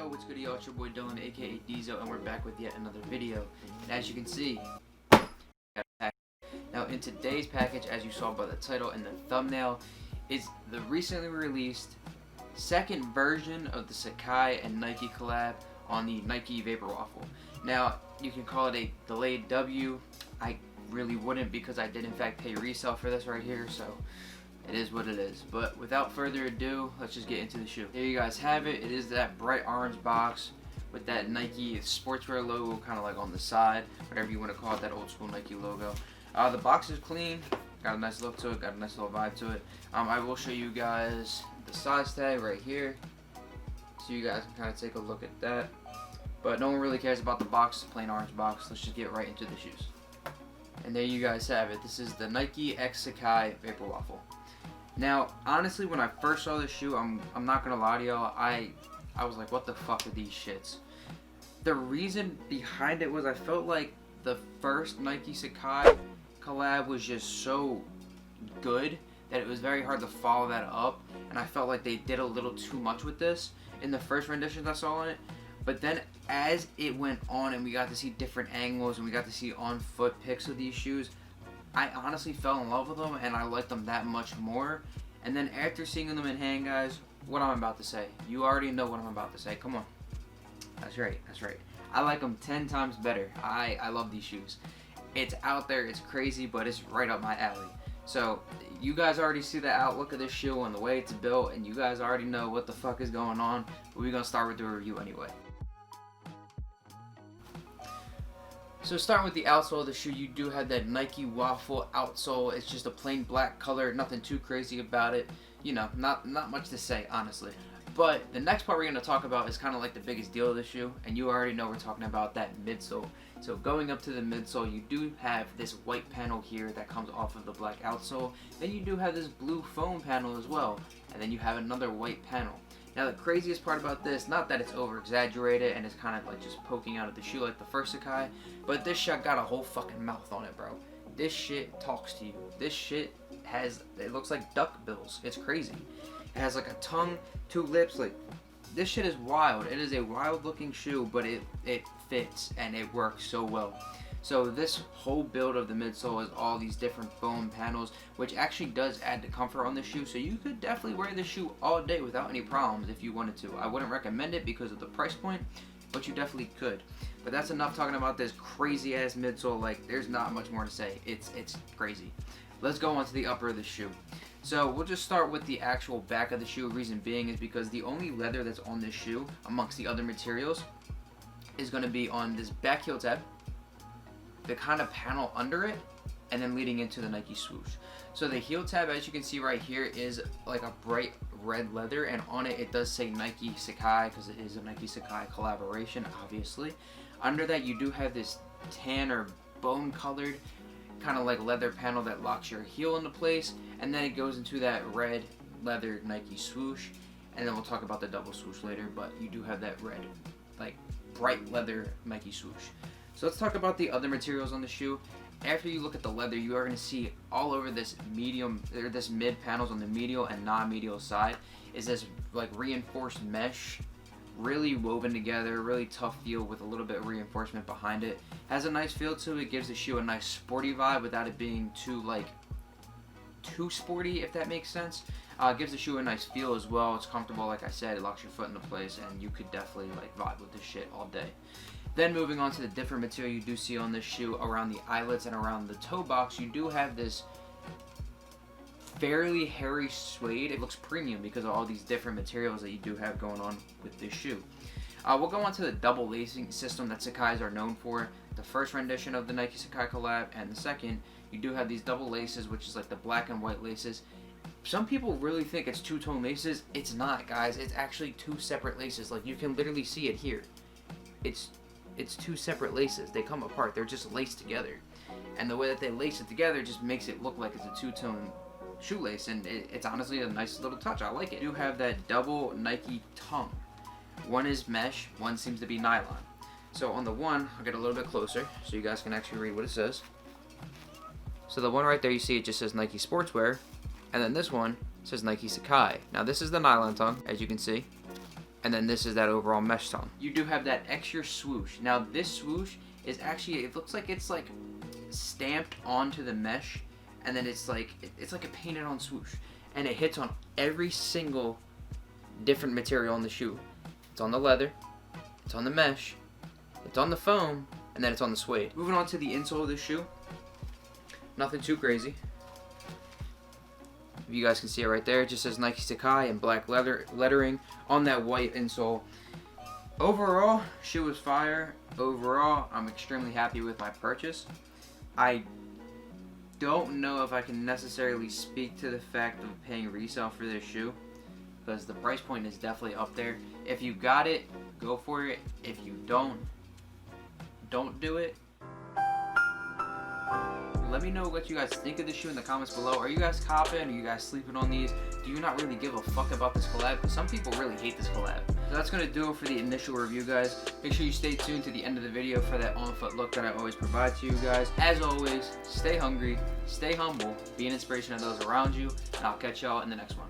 Yo, what's good y'all? It's your boy Dylan, aka Diesel, and we're back with yet another video. And as you can see, now in today's package, as you saw by the title and the thumbnail, is the recently released second version of the Sacai and Nike collab on the Nike Vaporwaffle. Now, you can call it a delayed W. I really wouldn't, because I did in fact pay resale for this right here, so it is what it is. But without further ado, let's just get into the shoe. There you guys have it. It is that bright orange box with that Nike sportswear logo kind of like on the side, whatever you want to call it, that old school Nike logo. The box is clean, got a nice look to it, got a nice little vibe to it. I will show you guys the size tag right here, so you guys can kind of take a look at that. But no one really cares about the box, plain orange box. Let's just get right into the shoes. And there you guys have it. This is the Nike X Sacai Vaporwaffle. Now, honestly, when I first saw this shoe, I'm not gonna lie to y'all, I was like, what the fuck are these shits? The reason behind it was I felt like the first Nike Sacai collab was just so good that it was very hard to follow that up, and I felt like they did a little too much with this in the first renditions I saw on it. But then as it went on and we got to see different angles and we got to see on foot pics of these shoes, I honestly fell in love with them and I liked them that much more. And then after seeing them in hand, guys, what I'm about to say, you already know what I'm about to say. Come on. That's right, that's right. I like them 10 times better. I love these shoes. It's out there, it's crazy, but it's right up my alley. So you guys already see the outlook of this shoe and the way it's built, and you guys already know what the fuck is going on. But we're gonna start with the review anyway. So starting with the outsole of the shoe, you do have that Nike Waffle outsole. It's just a plain black color, nothing too crazy about it. You know, not much to say, honestly. But the next part we're going to talk about is kind of like the biggest deal of the shoe, and you already know we're talking about that midsole. So going up to the midsole, you do have this white panel here that comes off of the black outsole. Then you do have this blue foam panel as well, and then you have another white panel. Now the craziest part about this, not that it's over exaggerated and it's kind of like just poking out of the shoe like the first Sacai, but this shit got a whole fucking mouth on it, bro. This shit talks to you. This shit has, it looks like duck bills. It's crazy. It has like a tongue, two lips, like, this shit is wild. It is a wild looking shoe, but it fits and it works so well. So this whole build of the midsole is all these different foam panels, which actually does add to comfort on the shoe. So you could definitely wear this shoe all day without any problems if you wanted to. I wouldn't recommend it because of the price point, but you definitely could. But that's enough talking about this crazy ass midsole. Like, there's not much more to say. It's crazy. Let's go on to the upper of the shoe. So we'll just start with the actual back of the shoe. Reason being is because the only leather that's on this shoe amongst the other materials is going to be on this back heel tab, the kind of panel under it, and then leading into the Nike swoosh. So the heel tab, as you can see right here, is like a bright red leather, and on it, it does say Nike Sacai because it is a Nike Sacai collaboration, obviously. Under that, you do have this tan or bone colored kind of like leather panel that locks your heel into place, and then it goes into that red leather Nike swoosh, and then we'll talk about the double swoosh later, but you do have that red, like bright leather Nike swoosh. So let's talk about the other materials on the shoe. After you look at the leather, you are going to see all over this medium, or this mid panels on the medial and non-medial side, is this like reinforced mesh, really woven together, really tough feel with a little bit of reinforcement behind it. Has a nice feel to it, gives the shoe a nice sporty vibe without it being too sporty, if that makes sense. Gives the shoe a nice feel as well. It's comfortable, like I said, it locks your foot into place, and you could definitely like vibe with this shit all day. Then moving on to the different material you do see on this shoe, around the eyelets and around the toe box, you do have this fairly hairy suede. It looks premium because of all these different materials that you do have going on with this shoe. We'll go on to the double lacing system that Sacai's are known for. The first rendition of the Nike Sacai collab and the second, you do have these double laces, which is like the black and white laces. Some people really think it's two-tone laces. It's not, guys. It's actually two separate laces. Like, you can literally see it here. It's two separate laces. They come apart. They're just laced together. And the way that they lace it together just makes it look like it's a two-tone shoelace, and it's honestly a nice little touch. I like it. You have that double Nike tongue. One is mesh, one seems to be nylon. So on the one, I'll get a little bit closer so you guys can actually read what it says. So the one right there, you see it just says Nike Sportswear, and then this one says Nike Sacai. Now this is the nylon tongue, as you can see. and then this is that overall mesh tone. You do have that extra swoosh. Now this swoosh is actually, it looks like it's like stamped onto the mesh, and then it's like a painted on swoosh, and it hits on every single different material on the shoe. It's on the leather, it's on the mesh, it's on the foam, and then it's on the suede. Moving on to the insole of the shoe. Nothing too crazy. If you guys can see it right there, it just says Nike Sacai in black lettering on that white insole. Overall, shoe was fire. Overall, I'm extremely happy with my purchase. I don't know if I can necessarily speak to the fact of paying resale for this shoe, because the price point is definitely up there. If you got it, go for it. If you don't do it. Let me know what you guys think of the shoe in the comments below. Are you guys copping? Are you guys sleeping on these? Do you not really give a fuck about this collab? Because some people really hate this collab. So that's going to do it for the initial review, guys. Make sure you stay tuned to the end of the video for that on-foot look that I always provide to you guys. As always, stay hungry, stay humble, be an inspiration to those around you, and I'll catch y'all in the next one.